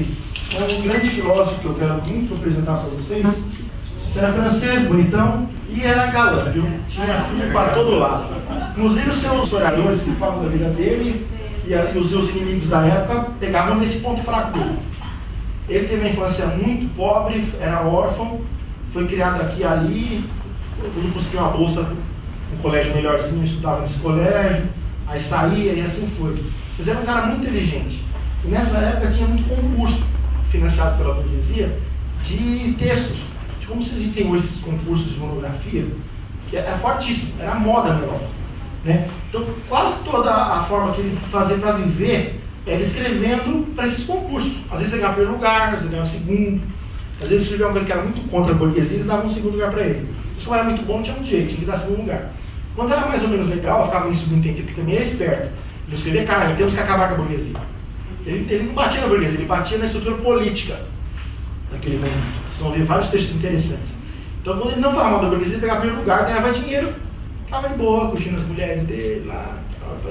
esse é um grande filósofo que eu quero muito apresentar para vocês. Esse era francês, bonitão, e era galã, viu? Tinha filho para todo lado. Inclusive os seus historiadores que falam da vida dele e os seus inimigos da época pegavam nesse ponto fraco dele. Ele teve uma infância muito pobre, era órfão, foi criado aqui e ali, ele conseguiu uma bolsa, um colégio melhorzinho, estudava nesse colégio, aí saía e assim foi. Mas era um cara muito inteligente. E nessa época tinha muito concurso financiado pela burguesia de textos. De como se a gente tem hoje esses concursos de monografia, que é fortíssimo, era a moda na Europa, né? Então quase toda a forma que ele fazia para viver era escrevendo para esses concursos. Às vezes ele ganhava primeiro lugar, às vezes ele ganhava segundo, às vezes escrevia uma coisa que era muito contra a burguesia, eles davam um segundo lugar para ele. Isso como era muito bom, não tinha muito jeito, tinha que dar segundo lugar. Quando era mais ou menos legal, ficava meio subentendido, porque também é esperto. Ele escrevia, cara, temos que acabar com a burguesia. Ele não batia na burguesia, ele batia na estrutura política daquele momento. Vocês vão ver vários textos interessantes. Então, quando ele não falava mal da burguesia, ele pegava primeiro lugar, ganhava dinheiro, ficava de boa, curtindo as mulheres dele lá,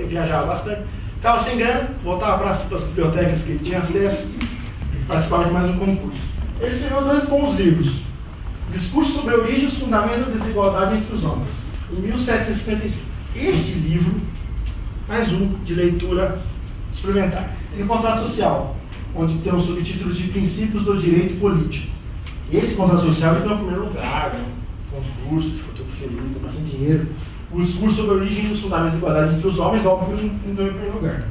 viajava bastante. Ficava sem grana, voltava para as bibliotecas que ele tinha acesso, participava de mais um concurso. Ele escreveu 2 bons livros: Discurso sobre a Origem e os Fundamentos da Desigualdade entre os Homens, em 1755. Este livro, mais um de leitura suplementar. Tem o Contrato Social, onde tem o subtítulo de Princípios do Direito Político. Esse contrato social ele ganhou o primeiro lugar, concurso, ficou todo feliz, deu bastante dinheiro. O Discurso sobre a Origem e os Fundamentos da Desigualdade entre os Homens, óbvio, não ganhou o primeiro lugar.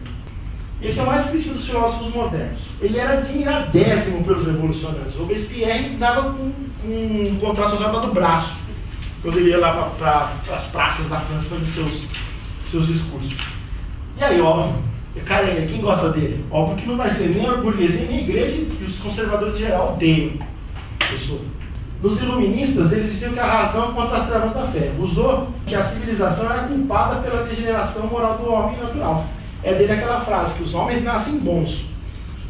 Esse é o mais crítico dos filósofos modernos. Ele era admiradíssimo pelos revolucionários. Robespierre dava com um contrato social para do braço, quando ele ia lá para as praças da França fazer seus discursos. E aí, óbvio, cara, quem gosta dele? Óbvio que não vai ser nem a burguesia, nem a igreja, e os conservadores em geral odeiam. Dos iluministas, eles diziam que a razão contra as trevas da fé. Usou que a civilização era culpada pela degeneração moral do homem natural. É dele aquela frase, que os homens nascem bons,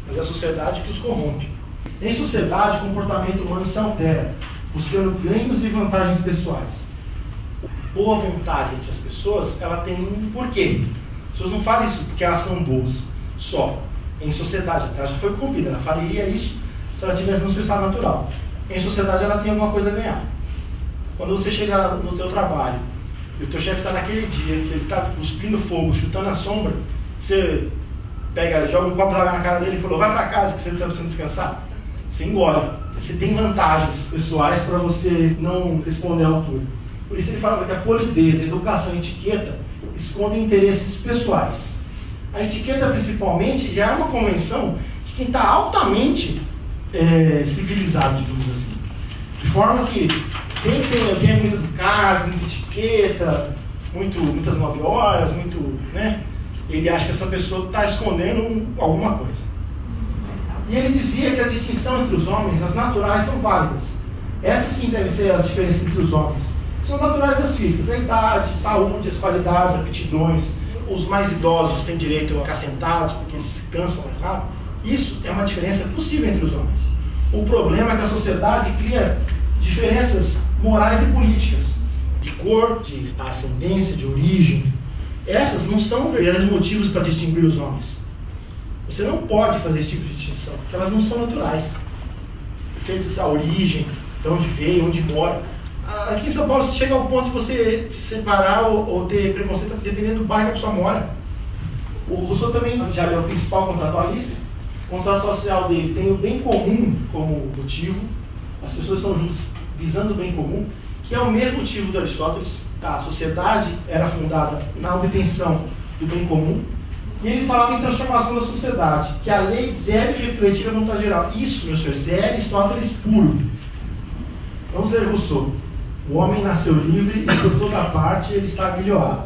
mas é a sociedade que os corrompe. Em sociedade, o comportamento humano se altera, buscando ganhos e vantagens pessoais. Boa vontade entre as pessoas, ela tem um porquê. As pessoas não fazem isso porque elas são boas, só. Em sociedade, ela já foi corrompida, ela faria isso se ela tivesse no seu estado natural. Em sociedade, ela tem alguma coisa a ganhar. Quando você chega no teu trabalho e o teu chefe está naquele dia que ele está cuspindo fogo, chutando a sombra, você pega, joga um copo d'água na cara dele e falou, vai para casa que você está precisando descansar. Você engole. Você tem vantagens pessoais para você não responder à altura. Por isso ele fala que a polidez, a educação e a etiqueta escondem interesses pessoais. A etiqueta, principalmente, já é uma convenção de quem está altamente civilizado, digamos assim. De forma que quem é muito educado, muita etiqueta, muitas 9 horas, né? Ele acha que essa pessoa está escondendo alguma coisa. E ele dizia que a distinção entre os homens, as naturais, são válidas. Essas sim devem ser as diferenças entre os homens. São naturais as físicas, a idade, saúde, as qualidades, aptidões. Os mais idosos têm direito a ficar sentados porque eles se cansam mais rápido. Isso é uma diferença possível entre os homens. O problema é que a sociedade cria diferenças morais e políticas, de cor, de ascendência, de origem. Essas não são verdadeiros motivos para distinguir os homens. Você não pode fazer esse tipo de distinção, porque elas não são naturais. Feitos a origem, de onde veio, onde mora. Aqui em São Paulo, você chega ao ponto de você se separar ou ter preconceito dependendo do bairro que a pessoa mora. O Rousseau também já é o principal contratualista. O contrato social dele tem o bem comum como motivo. As pessoas estão juntas visando o bem comum, que é o mesmo motivo do Aristóteles. A sociedade era fundada na obtenção do bem comum. E ele falava em transformação da sociedade, que a lei deve refletir a vontade geral. Isso, meus senhores, é Aristóteles puro. Vamos ler Rousseau. O homem nasceu livre e por toda parte ele está aguilhoado.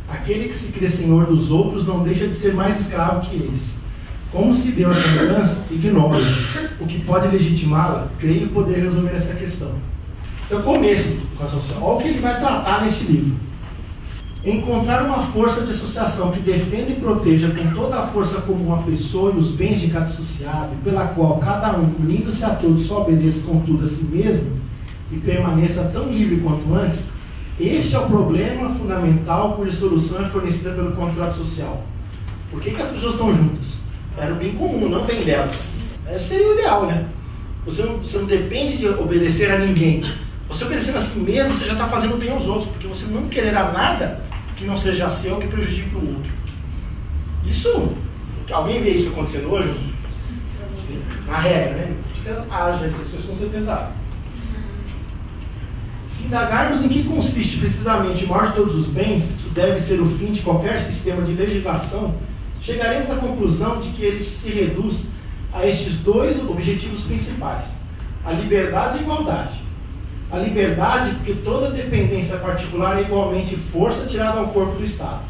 Aquele que se crê senhor dos outros não deixa de ser mais escravo que eles. Como se deu a semelhança, ignora. O que pode legitimá-la, creio poder resolver essa questão. Esse é o começo do educação social. Olha o que ele vai tratar neste livro. Encontrar uma força de associação que defenda e proteja com toda a força comum a pessoa e os bens de cada associado, pela qual cada um, unindo-se a todos, só obedeça contudo a si mesmo e permaneça tão livre quanto antes, este é o problema fundamental cuja solução é fornecida pelo contrato social. Por que as pessoas estão juntas? Era o bem comum, não o bem delas. Esse seria o ideal, né? Você não depende de obedecer a ninguém. Você obedecendo a si mesmo, você já está fazendo bem aos outros, porque você não quererá nada que não seja seu, que prejudique o outro. Isso, alguém vê isso acontecendo hoje? Na regra, né? Haja exceções, com certeza há. Se indagarmos em que consiste precisamente o maior de todos os bens, que deve ser o fim de qualquer sistema de legislação, chegaremos à conclusão de que ele se reduz a estes dois objetivos principais: a liberdade e a igualdade. A liberdade, porque toda dependência particular é igualmente força tirada ao corpo do Estado.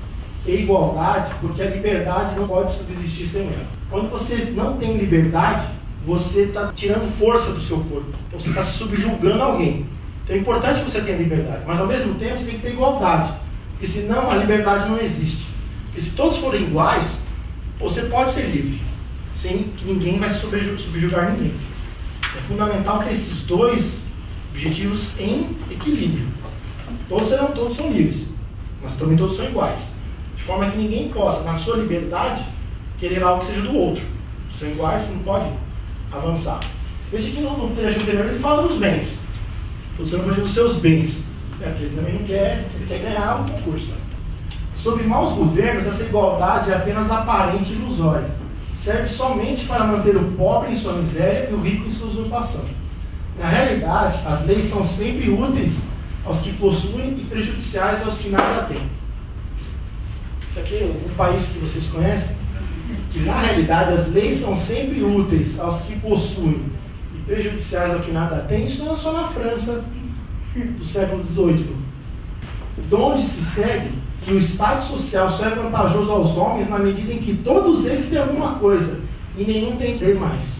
E a igualdade, porque a liberdade não pode subsistir sem ela. Quando você não tem liberdade, você está tirando força do seu corpo. Então você está se subjugando a alguém. Então é importante que você tenha liberdade, mas ao mesmo tempo você tem que ter igualdade. Porque senão a liberdade não existe. Porque se todos forem iguais, você pode ser livre, sem que ninguém vai subjugar ninguém. É fundamental ter esses dois objetivos em equilíbrio. Todos são livres, mas também todos são iguais. De forma que ninguém possa, na sua liberdade, querer algo que seja do outro. São iguais, você não pode avançar. Veja que no trecho anterior ele fala dos bens. Todos são os seus bens. Porque ele também não quer, ele quer ganhar o concurso. Né? Sob maus governos, essa igualdade é apenas aparente e ilusória. Serve somente para manter o pobre em sua miséria e o rico em sua usurpação. Na realidade, as leis são sempre úteis aos que possuem e prejudiciais aos que nada têm. Isso aqui é um país que vocês conhecem, que na realidade as leis são sempre úteis aos que possuem e prejudiciais ao que nada têm. Isso não é só na França do século XVIII. Donde se segue que o estado social só é vantajoso aos homens na medida em que todos eles têm alguma coisa e nenhum tem mais.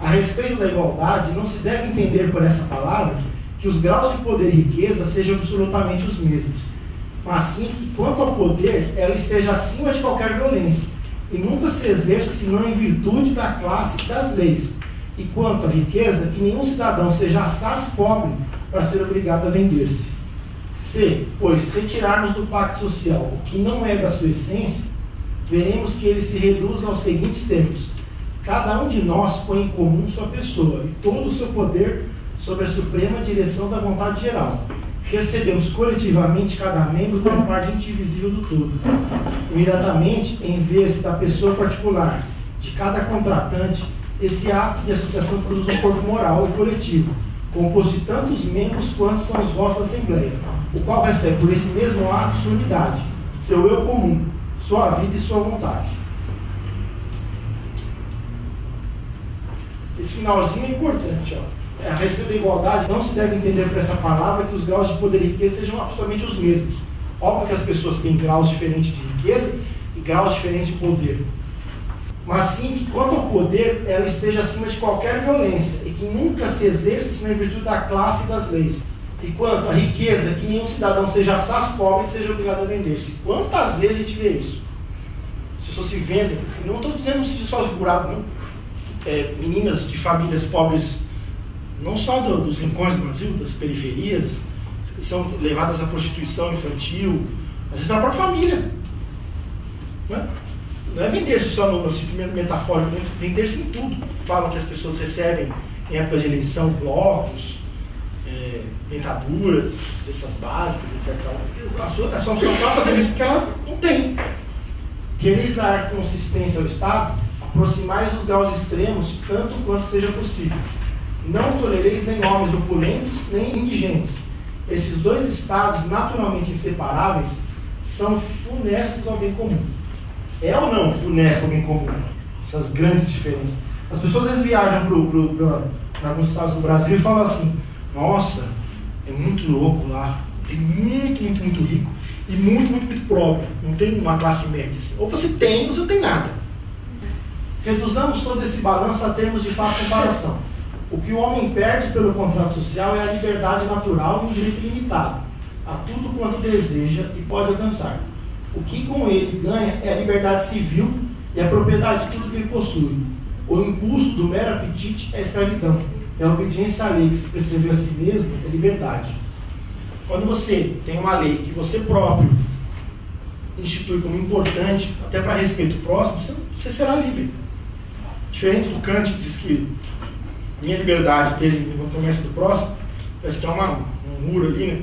A respeito da igualdade, não se deve entender por essa palavra que os graus de poder e riqueza sejam absolutamente os mesmos, mas sim que, quanto ao poder, ela esteja acima de qualquer violência e nunca se exerça senão em virtude da classe e das leis, e quanto à riqueza, que nenhum cidadão seja assaz pobre para ser obrigado a vender-se. Se, pois, retirarmos do pacto social o que não é da sua essência, veremos que ele se reduz aos seguintes termos: cada um de nós põe em comum sua pessoa e todo o seu poder sobre a suprema direção da vontade geral. Recebemos coletivamente cada membro como parte indivisível do todo. Imediatamente, em vez da pessoa particular de cada contratante, esse ato de associação produz um corpo moral e coletivo, composto de tantos membros quantos são os vossos da Assembleia, o qual recebe por esse mesmo ato sua unidade, seu eu comum, sua vida e sua vontade. Esse finalzinho é importante. A respeito da igualdade, não se deve entender por essa palavra que os graus de poder e riqueza sejam absolutamente os mesmos. Óbvio que as pessoas têm graus diferentes de riqueza e graus diferentes de poder. Mas sim que, quanto ao poder, ela esteja acima de qualquer violência e que nunca se exerça senão em virtude da classe e das leis. E quanto à riqueza, que nenhum cidadão seja assaz pobre e seja obrigado a vender-se. Quantas vezes a gente vê isso? As pessoas se vendem. Não estou dizendo de só figurado, não. Meninas de famílias pobres, não só dos rincões do Brasil, das periferias, são levadas à prostituição infantil, às vezes na própria família. Não é vender-se só no sentido metafórico, é vender-se em tudo. Falam que as pessoas recebem, em época de eleição, blocos, dentaduras, cestas básicas, etc. A só está fazendo isso porque ela não tem. Quereis dar consistência ao Estado? Aproximais os graus extremos, tanto quanto seja possível. Não tolereis nem homens opulentos, nem indigentes. Esses dois estados, naturalmente inseparáveis, são funestos ao bem comum. É ou não funesto ao bem comum? Essas grandes diferenças. As pessoas às vezes viajam para alguns estados do Brasil e falam assim: nossa, é muito louco lá, tem muito rico e muito pobre. Não tem uma classe média. Ou você tem ou você não tem nada. Reduzamos todo esse balanço a termos de fácil comparação. O que o homem perde pelo contrato social é a liberdade natural e um direito limitado a tudo quanto deseja e pode alcançar. O que com ele ganha é a liberdade civil e a propriedade de tudo que ele possui. O impulso do mero apetite é a escravidão. É a obediência à lei que se prescreveu a si mesmo é liberdade. Quando você tem uma lei que você próprio institui como importante, até para respeito próximo, você será livre. Diferente do Kant, que diz que minha liberdade dele no comércio do próximo, parece que é um muro ali, né?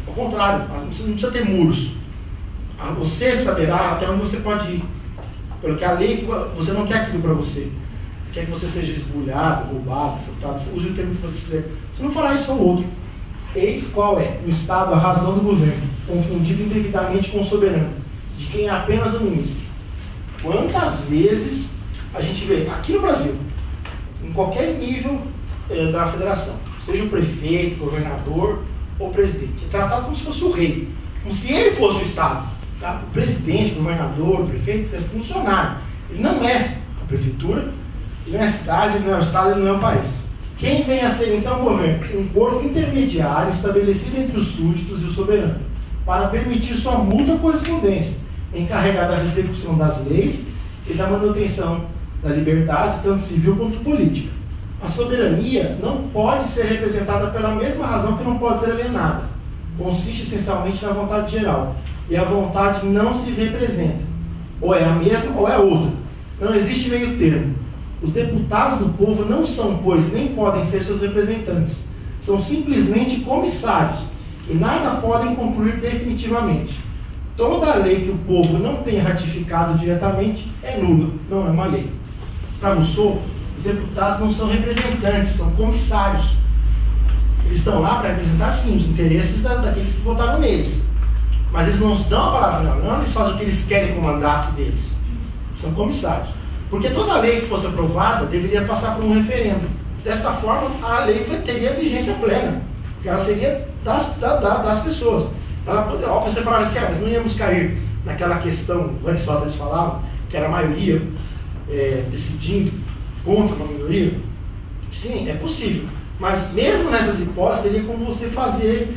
Ao contrário, você não precisa ter muros. Você saberá até onde você pode ir. Porque a lei, você não quer aquilo para você. Quer que você seja esbulhado, roubado, assaltado, use o termo que você quiser. Você não fará isso ao outro. Eis qual é o Estado, a razão do governo, confundido indevidamente com o soberano, de quem é apenas o ministro. Quantas vezes a gente vê, aqui no Brasil, em qualquer nível da federação, seja o prefeito, governador ou presidente, é tratado como se fosse o rei, como se ele fosse o Estado. Tá? O presidente, o governador, o prefeito é funcionário. Ele não é a prefeitura, ele não é a cidade, ele não é o Estado, ele não é o país. Quem vem a ser então o governo? Um corpo intermediário estabelecido entre os súditos e o soberano, para permitir sua mútua correspondência, encarregada da execução das leis e da manutenção da liberdade, tanto civil quanto política. A soberania não pode ser representada pela mesma razão que não pode ser alienada. Consiste essencialmente na vontade geral, e a vontade não se representa. Ou é a mesma ou é outra. Não existe meio termo. Os deputados do povo não são, pois, nem podem ser seus representantes. São simplesmente comissários, e nada podem concluir definitivamente. Toda a lei que o povo não tenha ratificado diretamente é nula, não é uma lei. Para Rousseau, os deputados não são representantes, são comissários. Eles estão lá para representar, sim, os interesses daqueles que votaram neles. Mas eles não dão a palavra final, não, eles fazem o que eles querem com o mandato deles. São comissários. Porque toda lei que fosse aprovada deveria passar por um referendo. Desta forma, a lei teria vigência plena, porque ela seria das pessoas. Ela poderia, ó, você falar assim, mas não íamos cair naquela questão, o Aristóteles falava, que era a maioria decidindo contra uma minoria. Sim, é possível. Mas mesmo nessas hipóteses, teria como você fazer,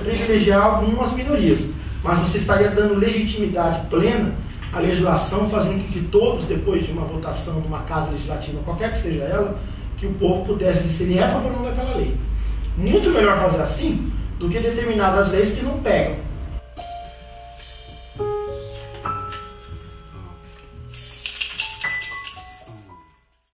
privilegiar algumas minorias. Mas você estaria dando legitimidade plena à legislação, fazendo com que todos, depois de uma votação numa casa legislativa, qualquer que seja ela, que o povo pudesse dizer se ele é a favor ou não daquela lei. Muito melhor fazer assim do que determinadas leis que não pegam.